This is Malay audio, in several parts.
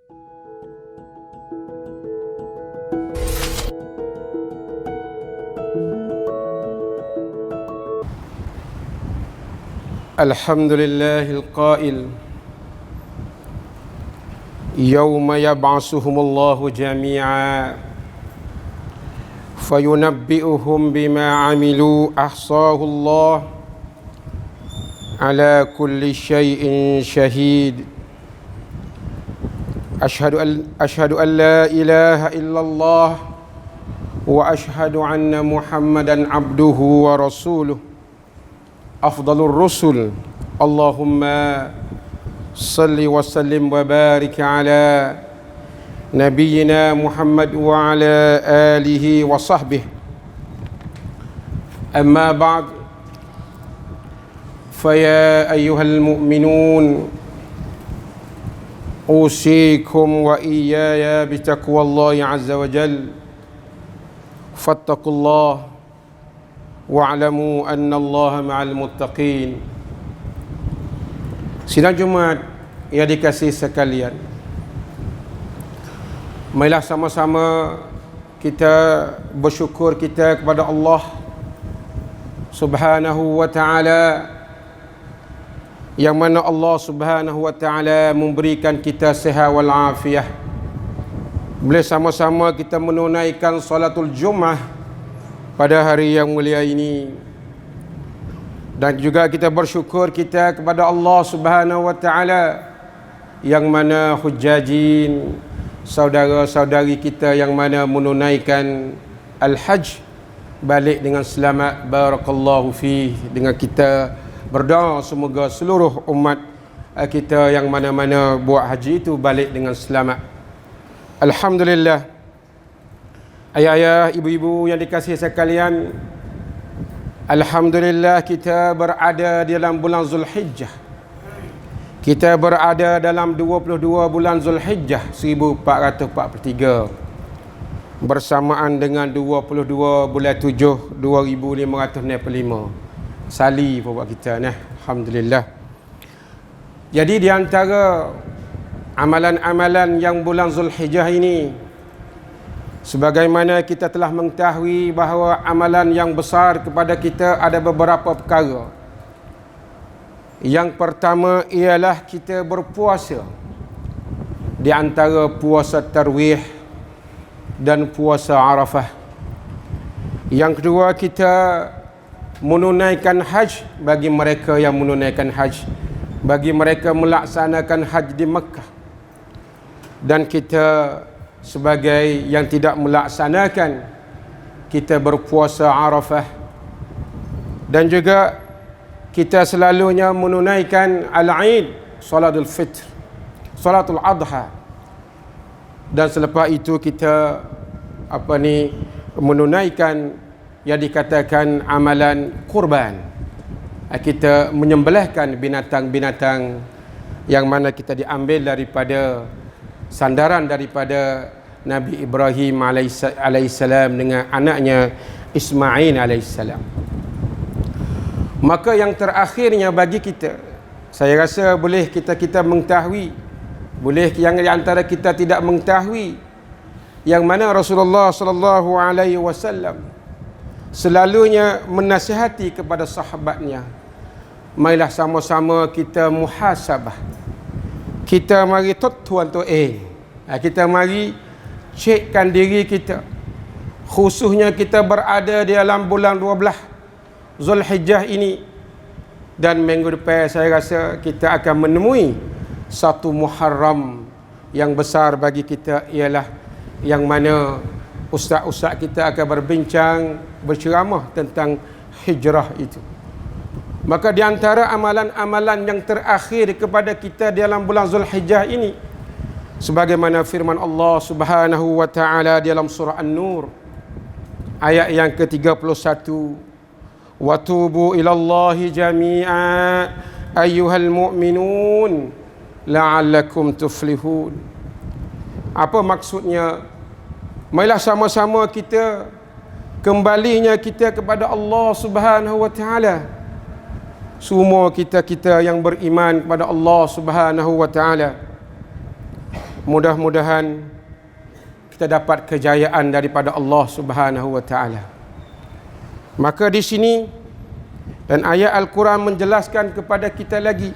الحمد لله القائل يوم يبعثهم الله جميعا فينبئهم بما عملوا أحصاه الله على كل شيء شهيد أشهد أن لا إله إلا الله وأشهد أن محمدا عبده ورسوله أفضل الرسل اللهم صل وسلم وبارك على نبينا محمد وعلى آله وصحبه أما بعد فيا أيها المؤمنون أوصيكم وإياي بتقوى الله عز وجل فاتقوا الله wa'lamu annallaha ma'al muttaqin. Sidang Jumaat yang dikasihi sekalian, marilah sama-sama kita bersyukur kita kepada Allah Subhanahu wa ta'ala, yang mana Allah Subhanahu wa ta'ala memberikan kita sihat wal afiah. Boleh sama-sama kita menunaikan salatul Jumaah pada hari yang mulia ini, dan juga kita bersyukur kita kepada Allah Subhanahu wa ta'ala, yang mana hujjajin, saudara-saudari kita yang mana menunaikan al-hajj balik dengan selamat, barakallahu fi, dengan kita berdoa semoga seluruh umat kita yang mana-mana buat haji itu balik dengan selamat. Alhamdulillah. Ayah-ayah, ibu-ibu yang dikasihi sekalian, alhamdulillah kita berada dalam bulan Zulhijjah. Kita berada dalam 22 bulan Zulhijjah 1443 bersamaan dengan 22 bulan 7 2565. Sali buat kita nah, alhamdulillah. Jadi di antara amalan-amalan yang bulan Zulhijjah ini, sebagaimana kita telah mengetahui bahawa amalan yang besar kepada kita ada beberapa perkara. Yang pertama ialah kita berpuasa, di antara puasa Tarwih dan puasa Arafah. Yang kedua, kita menunaikan haji bagi mereka yang menunaikan haji, bagi mereka melaksanakan haji di Mekah. Dan kita sebagai yang tidak melaksanakan, kita berpuasa Arafah. Dan juga kita selalunya menunaikan al-Aid, Salatul Fitr, Salatul Adha. Dan selepas itu kita menunaikan yang dikatakan amalan kurban. Kita menyembelihkan binatang-binatang yang mana kita diambil daripada sandaran daripada Nabi Ibrahim alaihissalam dengan anaknya Ismail alaihissalam. Maka yang terakhirnya bagi kita, saya rasa boleh kita mengetahui, boleh yang di antara kita tidak mengetahui, yang mana Rasulullah sallallahu alaihi wasallam selalunya menasihati kepada sahabatnya, marilah sama-sama kita muhasabah. Kita mari tuan kita mari cekkan diri kita, khususnya kita berada di dalam bulan 12 Zulhijjah ini, dan minggu depan saya rasa kita akan menemui satu Muharram yang besar bagi kita, ialah yang mana ustaz-ustaz kita akan berbincang, berceramah tentang hijrah itu. Maka di antara amalan-amalan yang terakhir kepada kita dalam bulan Zulhijjah ini, sebagaimana firman Allah Subhanahu wa ta'ala dalam surah An-Nur ayat yang ke-31, wa tubu ilallahi jami'a ayyuhal mu'minun la'allakum tuflihun. Apa maksudnya? Marilah sama-sama kita kembalinya kita kepada Allah Subhanahu wa ta'ala. Semua kita yang beriman kepada Allah Subhanahu wa ta'ala, Mudah-mudahan kita dapat kejayaan daripada Allah Subhanahu wa taala. Maka di sini dan ayat Al-Quran menjelaskan kepada kita lagi,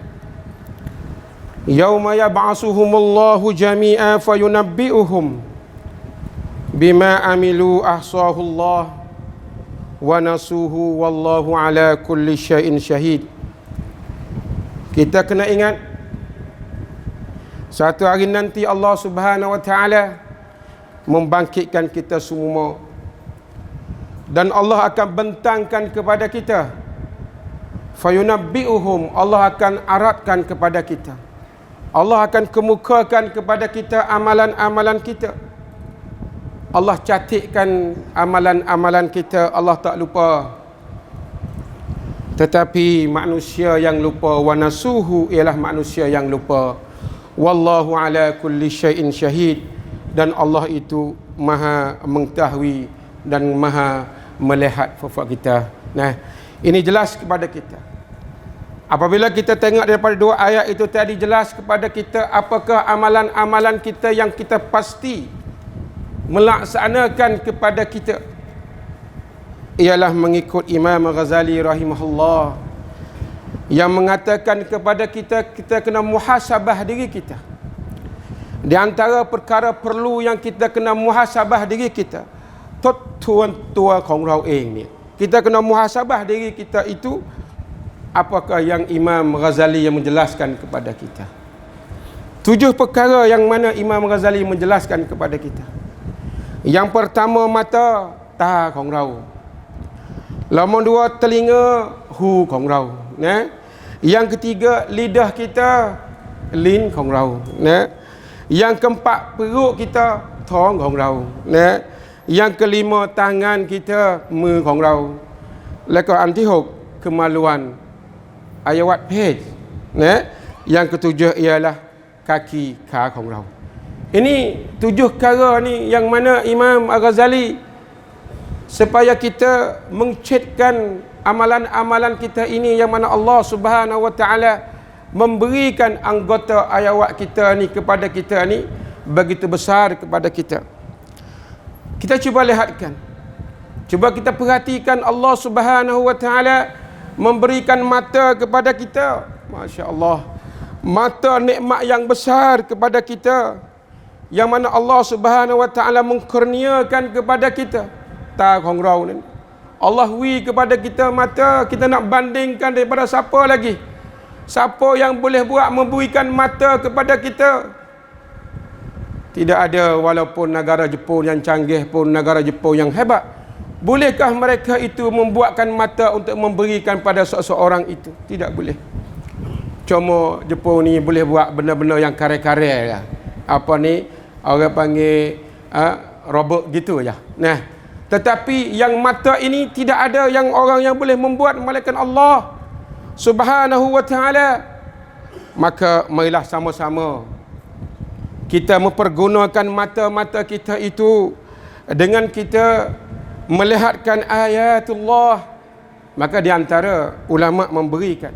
yauma yab'asuhumullahu jami'a fayunabbi'uhum bima amilu ahsahullah wa nasuhu wallahu ala kulli syai'in syahid. Kita kena ingat satu hari nanti Allah Subhanahu wa taala membangkitkan kita semua, dan Allah akan bentangkan kepada kita, fayunabbi'uhum, Allah akan aratkan kepada kita, Allah akan kemukakan kepada kita amalan-amalan kita. Allah catatkan amalan-amalan kita, Allah tak lupa. Tetapi manusia yang lupa, wa nasuhu, ialah manusia yang lupa. Wallahu ala kulli syai'in syahid, dan Allah itu maha mengetahui dan maha melihat fufuak kita. Nah, ini jelas kepada kita. Apabila kita tengok daripada dua ayat itu tadi, jelas kepada kita apakah amalan-amalan kita yang kita pasti melaksanakan kepada kita, ialah mengikut Imam Ghazali rahimahullah yang mengatakan kepada kita, kita kena muhasabah diri kita. Di antara perkara perlu yang kita kena muhasabah diri kita, ทบทวนตัวของเราเองเนี่ย kita kena muhasabah diri kita itu, apakah yang Imam Ghazali yang menjelaskan kepada kita. 7 perkara yang mana Imam Ghazali menjelaskan kepada kita. Yang pertama, mata, tah ของเรา Nombor 2, telinga, hu ของเรา นะ Yang ketiga, lidah kita, lin ของเรา นะ Yang keempat, perut kita, ท้อง ของเรา นะ Yang kelima, tangan kita, มือ ของเรา และก็อันที่ 6, kemaluan, ayat เพศ นะ Yang ketujuh ialah kaki, ขา ของเรา Ini 7 perkara ni yang mana Imam Al-Ghazali supaya kita mengcetkan amalan-amalan kita ini, yang mana Allah Subhanahu wa taala memberikan anggota ayat kita ni kepada kita ni begitu besar kepada kita. Kita cuba lihatkan, cuba kita perhatikan, Allah Subhanahu wa taala memberikan mata kepada kita. Masya-Allah, mata nikmat yang besar kepada kita, yang mana Allah Subhanahu wa taala mengkurniakan kepada kita. Ta ของเรา ni Allah wi kepada kita mata. Kita nak bandingkan daripada siapa lagi? Siapa yang boleh buat memberikan mata kepada kita? Tidak ada, walaupun negara Jepun yang canggih pun, negara Jepun yang hebat. Bolehkah mereka itu membuatkan mata untuk memberikan pada seseorang itu? Tidak boleh. Cuma Jepun ni boleh buat benda-benda yang kare-kare lah. Apa ni orang panggil robot gitu aja. Nah, tetapi yang mata ini tidak ada yang orang yang boleh membuat melainkan Allah Subhanahu wa taala. Maka marilah sama-sama kita mempergunakan mata-mata kita itu dengan kita melihatkan ayatullah. Maka di antara ulama memberikan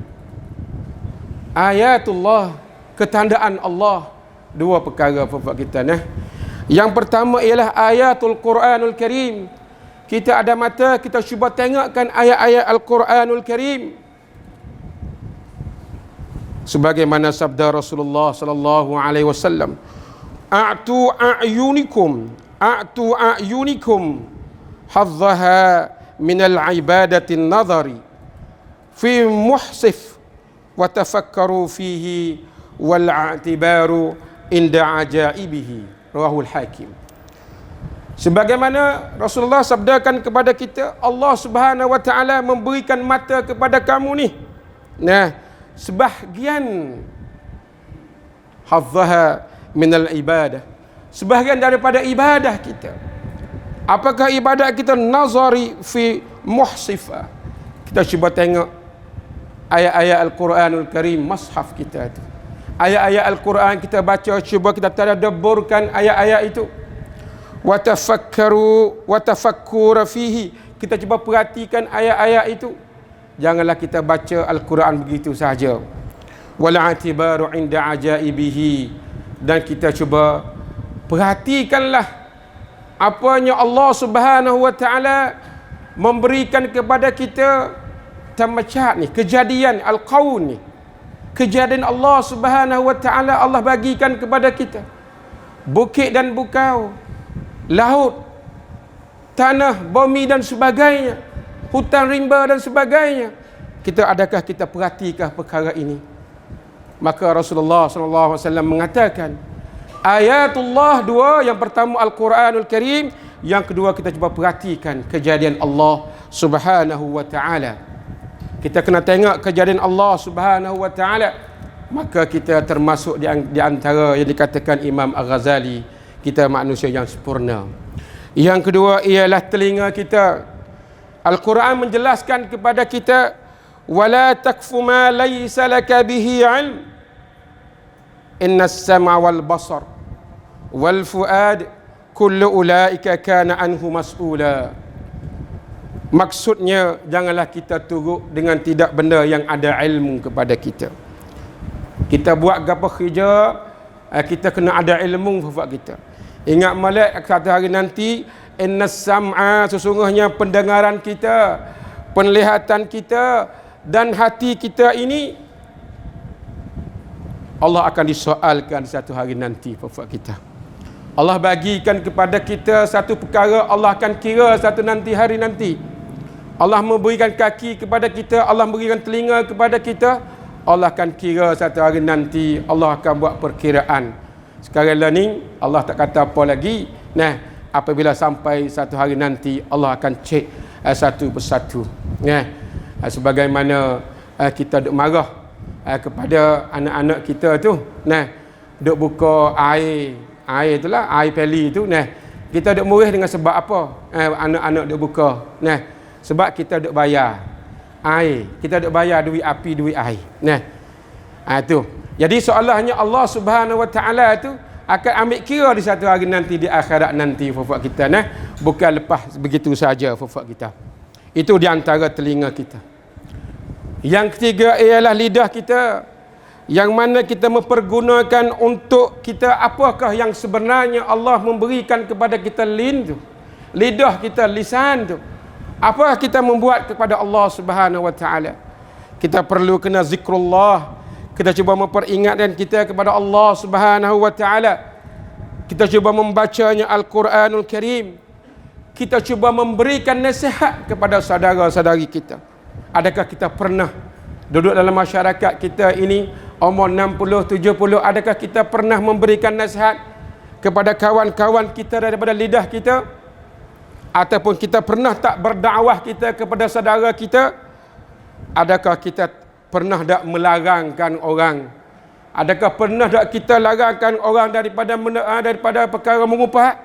ayatullah, ketandaan Allah, 2 perkara buat kita. Nah, yang pertama ialah ayatul Quranul Karim. Kita ada mata, kita cuba tengokkan ayat-ayat Al-Quranul Karim. Sebagaimana sabda Rasulullah sallallahu alaihi wasallam, a'tu a'yunikum hadzaha minal ibadati an-nadhari fi muhsif wa tafakkaru fihi wal i'tibaru inda ajaibihi. Rawahul Hakim. Sebagaimana Rasulullah sabdakan kepada kita, Allah Subhanahu wa taala memberikan mata kepada kamu ni. Nah, sebahagian hadzaha minal ibadah, sebahagian daripada ibadah kita. Apakah ibadah kita? Nazari fi muhsifa. Kita cuba tengok ayat-ayat Al-Quranul Karim, mushaf kita tu. Ayat-ayat Al-Quran kita baca, cuba kita tadabburkan ayat-ayat itu. Wa tafakkura fihi. Kita cuba perhatikan ayat-ayat itu. Janganlah kita baca Al-Quran begitu sahaja. Wal atibaru inda ajaibihi. dan kita cuba perhatikanlah apanya Allah Subhanahu wa taala memberikan kepada kita tamacat ni, kejadian al-qaun ni, kejadian Allah Subhanahu wa taala Allah bagikan kepada kita. Bukit dan bukau, laut, tanah, bumi dan sebagainya, hutan rimba dan sebagainya. Adakah kita perhatikah perkara ini? Maka Rasulullah sallallahu alaihi wasallam mengatakan, ayatullah dua, yang pertama Al-Quranul Karim, yang kedua kita cuba perhatikan kejadian Allah Subhanahu wa taala. Kita kena tengok kejadian Allah Subhanahu wa taala, maka kita termasuk di antara yang dikatakan Imam Al-Ghazali, kita manusia yang sempurna. Yang kedua ialah telinga kita. Al-Quran menjelaskan kepada kita, wala takfu ma laysa laka bihi ilm, innas sam'a wal basar wal fuad kullu ulaika kana anhu mas'ula. Maksudnya, janganlah kita turut dengan tidak benda yang ada ilmu kepada kita. Kita buat gapo kerja, kita kena ada ilmu buat kita. Ingat molek satu hari nanti, innas sam'a, sesungguhnya pendengaran kita, penglihatan kita dan hati kita ini Allah akan disoalkan satu hari nanti buat kita. Allah bagikan kepada kita satu perkara, Allah akan kira satu hari nanti. Allah memberikan kaki kepada kita, Allah memberikan telinga kepada kita, Allah akan kira satu hari nanti. Allah akan buat perkiraan. Sekarang lah ni Allah tak kata apa lagi. Nah, apabila sampai satu hari nanti, Allah akan cek satu persatu. Nah, sebagaimana kita duk marah kepada anak-anak kita tu, nah, duk buka air itulah, air peli tu, nah, kita duk murih dengan sebab apa? Anak-anak duk buka, nah, sebab kita duk bayar air, kita duk bayar duit api, duit air. Nah, tu. Jadi seolahnya Allah Subhanahu wa taala tu akan ambil kira di satu hari nanti, di akhirat nanti fufak kita, nah, bukan lepas begitu saja fufak kita. Itu di antara telinga kita. Yang ketiga ialah lidah kita, yang mana kita mempergunakan untuk kita apakah yang sebenarnya Allah memberikan kepada kita lidah kita, lisan tu. Apa kita membuat kepada Allah Subhanahu wa taala? Kita perlu kena zikrullah. Kita cuba memperingatkan kita kepada Allah Subhanahu wa taala. Kita cuba membacanya Al-Quranul Karim. Kita cuba memberikan nasihat kepada saudara-saudari kita. Adakah kita pernah duduk dalam masyarakat kita ini umur 60, 70, adakah kita pernah memberikan nasihat kepada kawan-kawan kita daripada lidah kita? Ataupun kita pernah tak berdakwah kita kepada saudara kita? Adakah kita pernah tak melarangkan orang? Adakah pernah tak kita larangkan orang daripada perkara mengupat?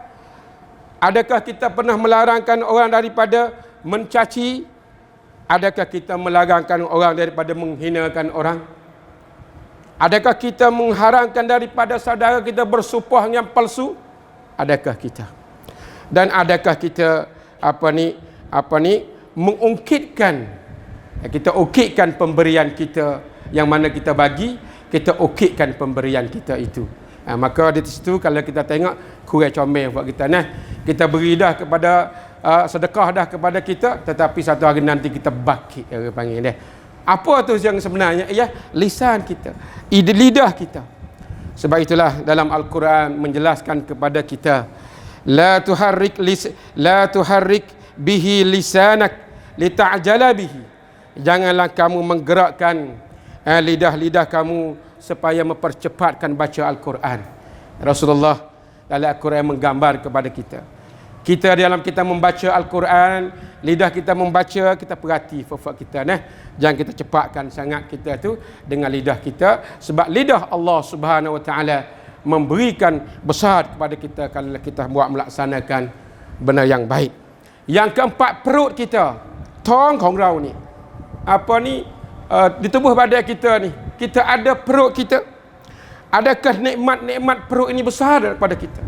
Adakah kita pernah melarangkan orang daripada mencaci? Adakah kita melarangkan orang daripada menghinakan orang? Adakah kita mengharamkan daripada saudara kita bersumpah yang palsu? Adakah kita? Dan adakah kita mengungkitkan, kita ukitkan pemberian kita yang mana kita bagi, kita ukitkan pemberian kita itu. Maka di situ kalau kita tengok kurang comel buat kita, nah, kita beri dah kepada sedekah dah kepada kita, tetapi satu hari nanti kita bakit, orang panggil dia. Apa tu yang sebenarnya? Ya, lisan kita, lidah kita. Sebab itulah dalam Al-Quran menjelaskan kepada kita, la tuharrik bihi lisanak lita'jala bihi. Janganlah kamu menggerakkan lidah-lidah kamu supaya mempercepatkan baca Al-Quran. Rasulullah dalam Al-Quran menggambar kepada kita. Kita dalam kita membaca Al-Quran, lidah kita membaca, kita perhati fafak kita, nah. Jangan kita cepatkan sangat kita tu dengan lidah kita, sebab lidah Allah Subhanahu wa taala memberikan besar kepada kita kalau kita buat melaksanakan benda yang baik. Yang keempat, perut kita. Tong Kong Rau ni. Apa ni? Di tubuh badan kita ni, kita ada perut kita. Adakah nikmat-nikmat perut ini besar daripada kita?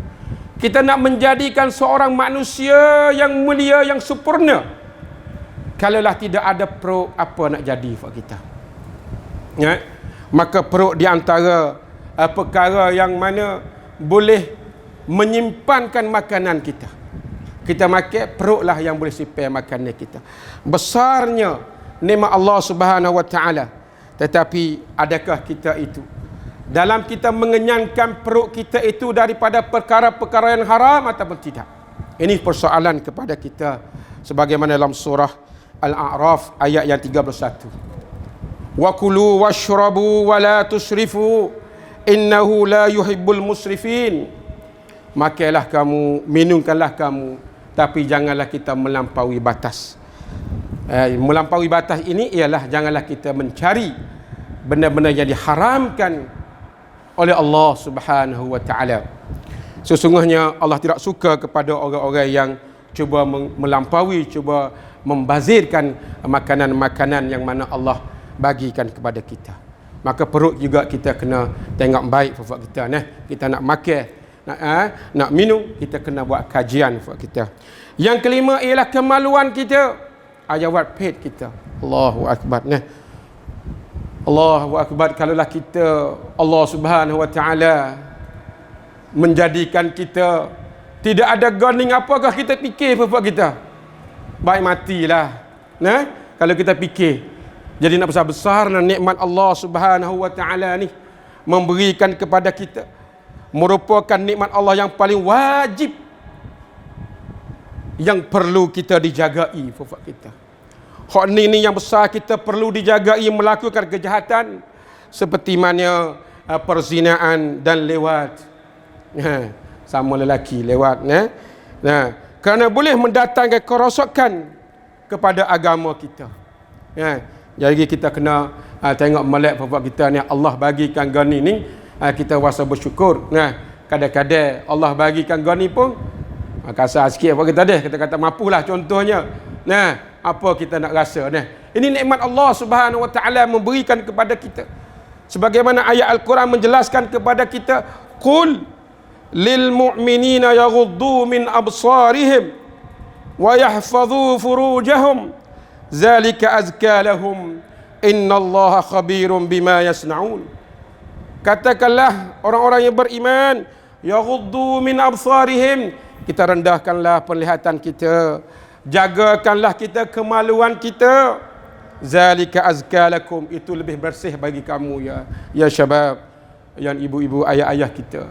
Kita nak menjadikan seorang manusia yang mulia, yang sempurna. Kalaulah tidak ada perut, apa nak jadi buat kita? Ya? Maka perut di antara perkara yang mana boleh menyimpankan makanan kita. Kita makan, perutlah yang boleh simpan makanan kita. Besarnya nikmat Allah Subhanahu wa taala. Tetapi adakah kita itu dalam kita mengenyangkan perut kita itu daripada perkara-perkara yang haram ataupun tidak? Ini persoalan kepada kita, sebagaimana dalam surah Al-A'raf ayat yang 31. Wa kulu washrabu wa la tusrifu innahu la yuhibbul musrifin. Makanlah kamu, minumkanlah kamu, tapi janganlah kita melampaui batas. Melampaui batas ini ialah janganlah kita mencari benda-benda yang diharamkan oleh Allah Subhanahu wa taala. Sesungguhnya Allah tidak suka kepada orang-orang yang cuba melampaui, cuba membazirkan makanan-makanan yang mana Allah bagikan kepada kita. Maka perut juga kita kena tengok baik buat kita, kita nak makan, nak minum, kita kena buat kajian buat kita. Yang kelima ialah kemaluan kita, ayat pet kita. Allahu akbar. Allahu akbar. Kalaulah kita, Allah Subhanahu wa taala menjadikan kita tidak ada guning, apakah kita fikir buat kita? Baik matilah. Kalau kita fikir. Jadi nak besar-besar nikmat Allah Subhanahu wa taala ni memberikan kepada kita, merupakan nikmat Allah yang paling wajib, yang perlu kita dijagai buat kita. Hak ni yang besar, kita perlu dijagai melakukan kejahatan seperti mana perzinaan dan lewat. Sama lelaki lewat, kerana boleh mendatangkan kerosakan kepada agama kita. Jadi kita kena tengok melek bapak kita ni, Allah bagikan gani ni, kita rasa bersyukur. Kadang-kadang Allah bagikan gani pun kasar sikit apa kita dah, kita kata mampulah contohnya. Apa kita nak rasa ini nikmat Allah Subhanahu wa taala memberikan kepada kita. Sebagaimana ayat Al-Quran menjelaskan kepada kita, qul lil mu'minina yaghuddu min absarihim wa yahfadhu furujahum zalika azka lahum innallaha khabirum bima yasnaun. Katakanlah orang-orang yang beriman, yaghuddu min absarihim, kita rendahkanlah penglihatan kita, jagakanlah kita kemaluan kita, zalika azka lakum, itu lebih bersih bagi kamu ya syabab, yang ibu-ibu, ayah-ayah kita.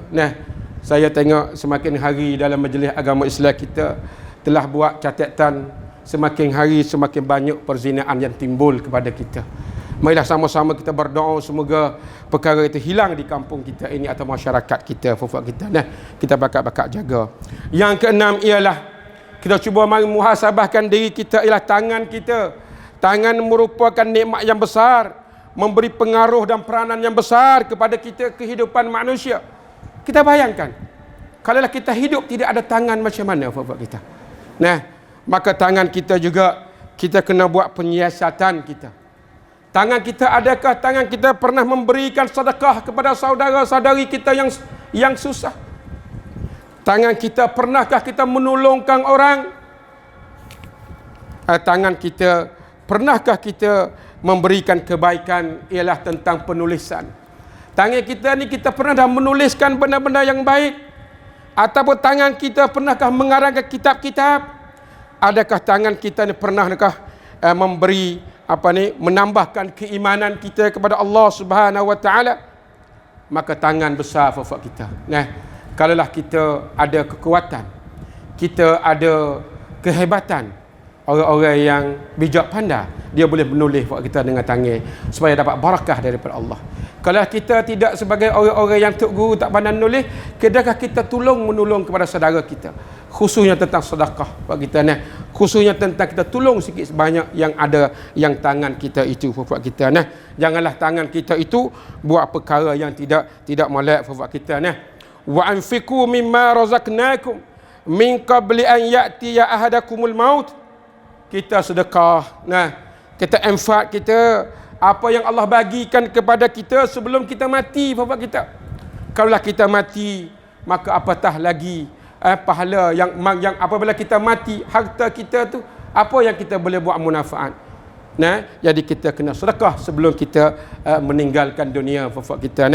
Saya tengok semakin hari dalam majlis agama Islam kita telah buat catatan, semakin hari semakin banyak perzinaan yang timbul kepada kita. Marilah sama-sama kita berdoa semoga perkara itu hilang di kampung kita ini atau masyarakat kita, fufuk kita. Kita bakat-bakat jaga. Yang keenam ialah kita cuba mari muhasabahkan diri kita, ialah tangan kita. Tangan merupakan nikmat yang besar, memberi pengaruh dan peranan yang besar kepada kita, kehidupan manusia. Kita bayangkan, kalaulah kita hidup tidak ada tangan, macam mana buat kita? Maka tangan kita juga kita kena buat penyiasatan kita. Tangan kita, adakah tangan kita pernah memberikan sedekah kepada saudara-saudari kita yang susah? Tangan kita, pernahkah kita menolongkan orang? Tangan kita, pernahkah kita memberikan kebaikan, ialah tentang penulisan. Tangan kita ni, kita pernah dah menuliskan benda-benda yang baik? Ataupun tangan kita pernahkah mengarangkan kitab-kitab? Adakah tangan kita ni pernahkah memberi menambahkan keimanan kita kepada Allah Subhanahu wa taala? Maka tangan besar fafak kita. Kalaulah kita ada kekuatan, kita ada kehebatan, orang-orang yang bijak pandai, dia boleh menulis buat kita dengan tangan supaya dapat barakah daripada Allah. Kalau kita tidak sebagai orang-orang yang tok guru, tak pandai menulis, kedakah kita menolong kepada saudara kita, khususnya tentang sedekah buat kita, khususnya tentang kita tolong sikit sebanyak yang ada yang tangan kita itu buat kita. Janganlah tangan kita itu buat perkara yang tidak molek buat kita. Wa anfiqu mimma razaqnakum min qabli an ya'tiya ahadakumul maut. Kita sedekah, kita infak kita, apa yang Allah bagikan kepada kita sebelum kita mati bapak kita. Kalaulah kita mati, maka apatah lagi pahala yang apabila kita mati, harta kita tu apa yang kita boleh buat manfaat. Jadi kita kena sedekah sebelum kita meninggalkan dunia bapak kita.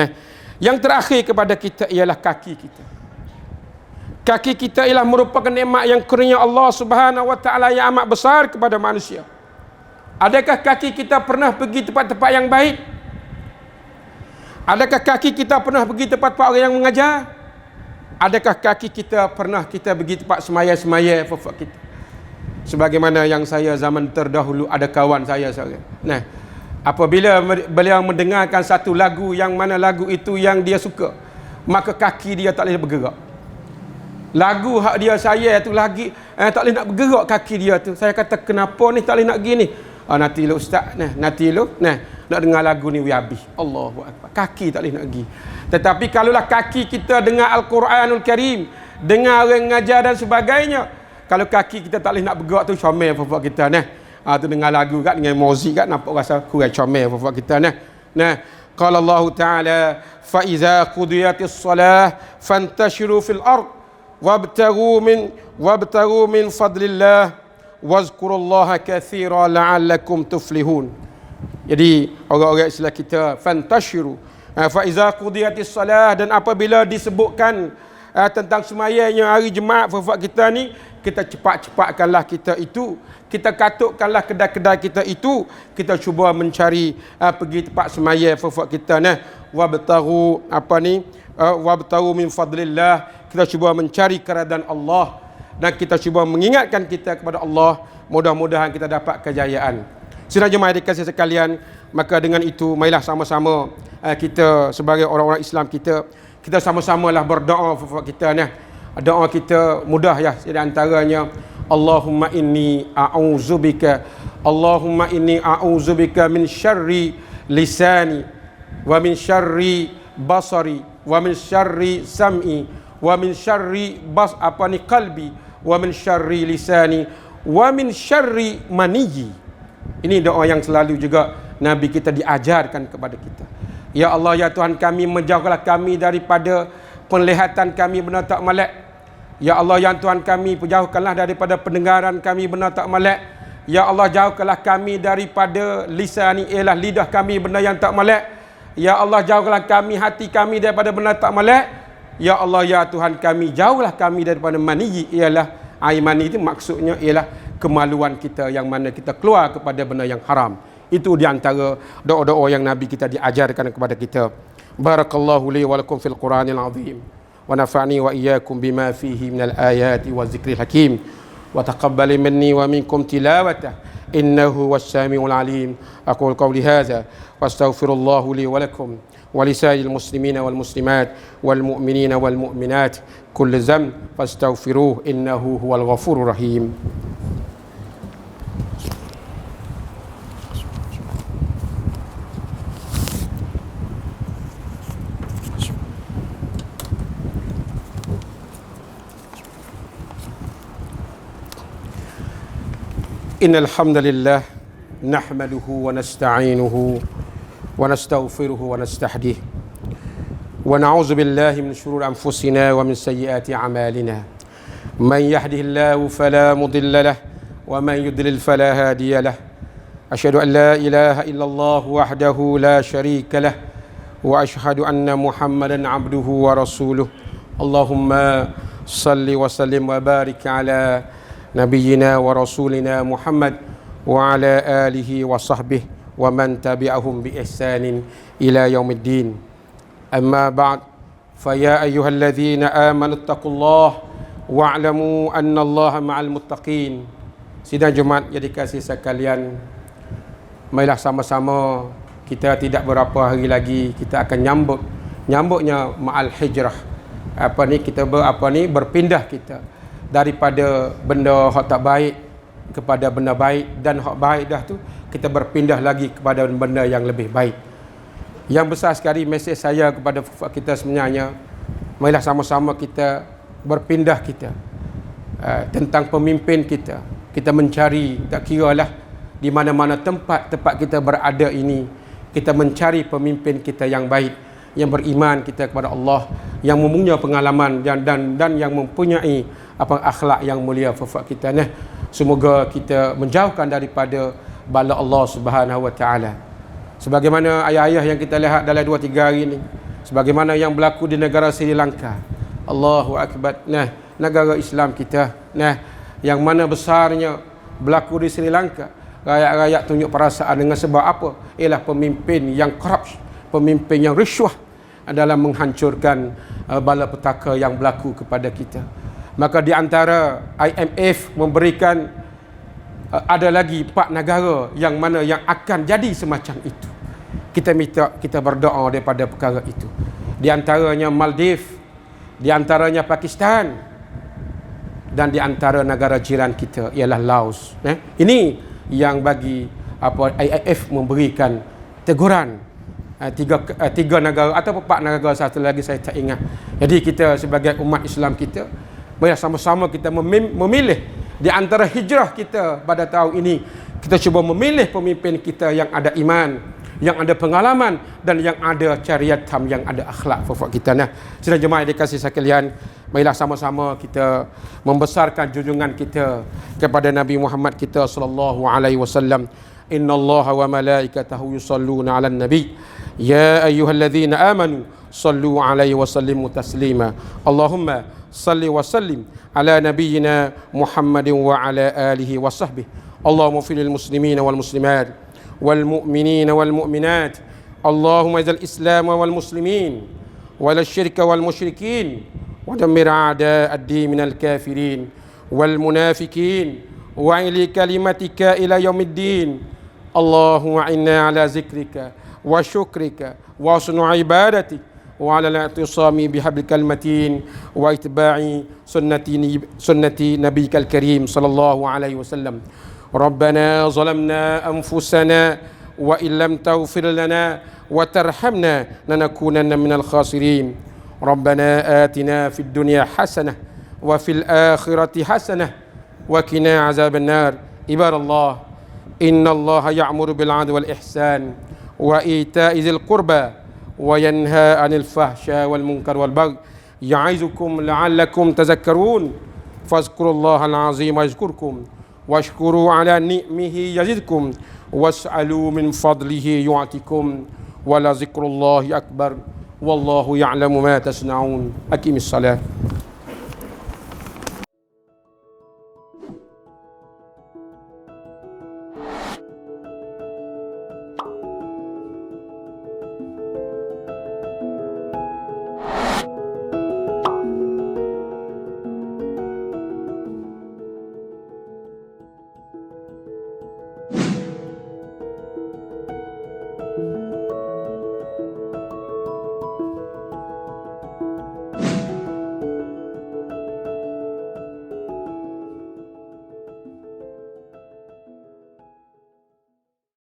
Yang terakhir kepada kita ialah kaki kita. Kaki kita ialah merupakan nikmat yang kurnia Allah Subhanahu wa taala yang amat besar kepada manusia. Adakah kaki kita pernah pergi tempat-tempat yang baik? Adakah kaki kita pernah pergi tempat-tempat orang yang mengajar? Adakah kaki kita pernah kita pergi tempat semaya-semaya fafak kita? Sebagaimana yang saya zaman terdahulu ada kawan saya seorang. Nah, apabila beliau mendengarkan satu lagu yang mana lagu itu yang dia suka, maka kaki dia tak boleh bergerak. Lagu hak dia saya tu lagi tak boleh nak bergerak kaki dia tu. Saya kata kenapa ni tak boleh nak gini? Nanti lu ustaz, nanti lu nak dengar lagu ni habis. Allahu akbar. Kaki tak boleh nak pergi. Tetapi kalaulah kaki kita dengar Al-Quranul Karim, dengar orang ngajar dan sebagainya, kalau kaki kita tak boleh nak bergerak tu comel apa kita tu dengar lagu kat dengan muzik kat nampak rasa kurang comel apa kita qala Allah Ta'ala fa iza qudiyatis salah fantashiru fil ard wabtaghu min fadlillah wazkurullaha katsira la'allakum tuflihun. Jadi orang-orang Islam kita fantashiru fa iza qudiyatis salah, dan apabila disebutkan tentang semayanya hari Jumaat fafak kita ni, kita cepat-cepatkanlah kita itu, kita katukkanlah kedai-kedai kita itu, kita cuba mencari pergi tempat semaya fafak kita wabtaghu min fadlillah, kita cuba mencari keridaan Allah dan kita cuba mengingatkan kita kepada Allah. Mudah-mudahan kita dapat kejayaan. Sidang jemaah dikasihi sekalian, maka dengan itu marilah sama-sama kita sebagai orang-orang Islam kita sama-samalah berdoa kita doa kita mudah ya, di antaranya Allahumma inni a'udzubika min syarri lisani wa min syarri basari wa min syarri sam'i wa min syarri qalbi wa min syarri lisani wa min syarri maniyyi. Ini doa yang selalu juga Nabi kita diajarkan kepada kita. Ya Allah, ya Tuhan kami, menjauhkanlah kami daripada penglihatan kami benda tak molek. Ya Allah, ya Tuhan kami, jauhkanlah daripada pendengaran kami benda tak molek. Ya Allah, jauhkanlah kami daripada lisan, ialah lidah kami benda yang tak molek. Ya Allah, jauhkanlah kami, hati kami daripada benda tak molek. Ya Allah, ya Tuhan kami, jauhlah kami daripada mani, ialah air mani itu maksudnya ialah kemaluan kita yang mana kita keluar kepada benda yang haram. Itu di antara doa-doa yang Nabi kita diajarkan kepada kita. Barakallahu li wa lakum fil Qur'anil azim wa nafa'ni wa iyyakum bima fihi minal ayati wa zikril hakim wa taqabbal minni wa minkum tilawatah innahu was-sami'ul alim. Aqul qawli hadza wa astaghfirullahu li wa lakum wa lisa'il muslimina wal muslimat wal mu'minina wal mu'minat kullu dhanb fastaghfiruhu innahu huwal ghafurur rahim. إن الحمد لله نحمده ونستعينه ونستغفره ونستهديه ونعوذ بالله من شرور أنفسنا ومن سيئات أعمالنا من يهده الله فلا مضل له ومن يضلل فلا هادي له أشهد أن لا إله إلا الله وحده لا شريك له وأشهد أن محمدا عبده ورسوله اللهم صل وسلم وبارك على نبينا ورسولنا محمد وعلى آله وصحبه ومن تبعهم بإحسان إلى يوم الدين. أما بعد فيا أيها الذين آمنوا اتقوا الله واعلموا أن الله مع المتقين. Sidang Jumaat yang dikasihi sekalian, marilah sama-sama kita tidak berapa hari lagi kita akan nyambutnya ma'al hijrah. Kita berpindah kita daripada benda hak tak baik kepada benda baik, dan hak baik dah tu kita berpindah lagi kepada benda yang lebih baik. Yang besar sekali mesej saya kepada kita sebenarnya, marilah sama-sama kita berpindah kita tentang pemimpin kita. Kita mencari, tak kiralah di mana-mana tempat kita berada ini, kita mencari pemimpin kita yang baik, yang beriman kita kepada Allah, yang mempunyai pengalaman dan yang mempunyai akhlak yang mulia fafak kita. Semoga kita menjauhkan daripada bala Allah Subhanahu wa taala. Sebagaimana ayah-ayah yang kita lihat dalam 2-3 hari ini, sebagaimana yang berlaku di negara Sri Lanka. Allahu Akbar. Nah, negara Islam kita, nah, yang mana besarnya berlaku di Sri Lanka. Rakyat-rakyat tunjuk perasaan dengan sebab apa? Ialah pemimpin yang korup, pemimpin yang risuah dalam menghancurkan balapetaka yang berlaku kepada kita. Maka di antara IMF memberikan ada lagi 4 negara yang mana yang akan jadi semacam itu. Kita minta, kita berdoa daripada perkara itu. Di antaranya Maldives, di antaranya Pakistan, dan di antara negara jiran kita ialah Laos. Ini yang bagi IMF memberikan teguran tiga negara atau 4 negara, satu lagi saya tak ingat. Jadi kita sebagai umat Islam kita, mari sama-sama kita memilih di antara hijrah kita pada tahun ini. Kita cuba memilih pemimpin kita yang ada iman, yang ada pengalaman, dan yang ada cariatam, yang ada akhlak fufuk kita. Nah, sidang jemaah dikasih sekalian, marilah sama-sama kita membesarkan junjungan kita kepada Nabi Muhammad kita sallallahu alaihi wasallam. Innallaha wa malaikatahu yusalluna 'alan nabi ya ayyuhalladzina amanu sallu 'alaihi wa sallimu taslima. Allahumma salli wa sallim ala nabiyyina Muhammadin wa ala alihi wa sahbihi. Allahumma fil muslimina wal muslimat wal mu'minina wal mu'minat. Allahumma izal islam wal muslimin wal syirka wal musyrikin wa dammir a'da ad-din minal kafirin wal munafikin wa ili kalimatika ila yaumiddin. Allahumma inna ala zikrika wa syukrika wa husni ibadatik wa ala al-i'tisami bihablikal matin wa ittiba'i sunnati nabiyyikal karim sallallahu alaihi wasallam. Rabbana zalamna anfusana wa illam taghfir lana wa tarhamna lanakunanna minal khasirin. Rabbana atina fid dunya hasanah wa fil akhirati hasanah wa qina azaban nar. Ibadallah, inna Allaha ya'muru bil 'adli wal ihsan wa ita'i dzil qurba wa yanha 'anil fahsya wal munkar wal baghi ya'izukum la'allakum tadhakkarun. Fazkurullaha al-'azima yazkurkum washkuru 'ala ni'mihi yazidkum was'alu min fadlihi yu'tikum wa la zikrullahi akbar wallahu ya'lamu ma tasna'un. Aqimis salat.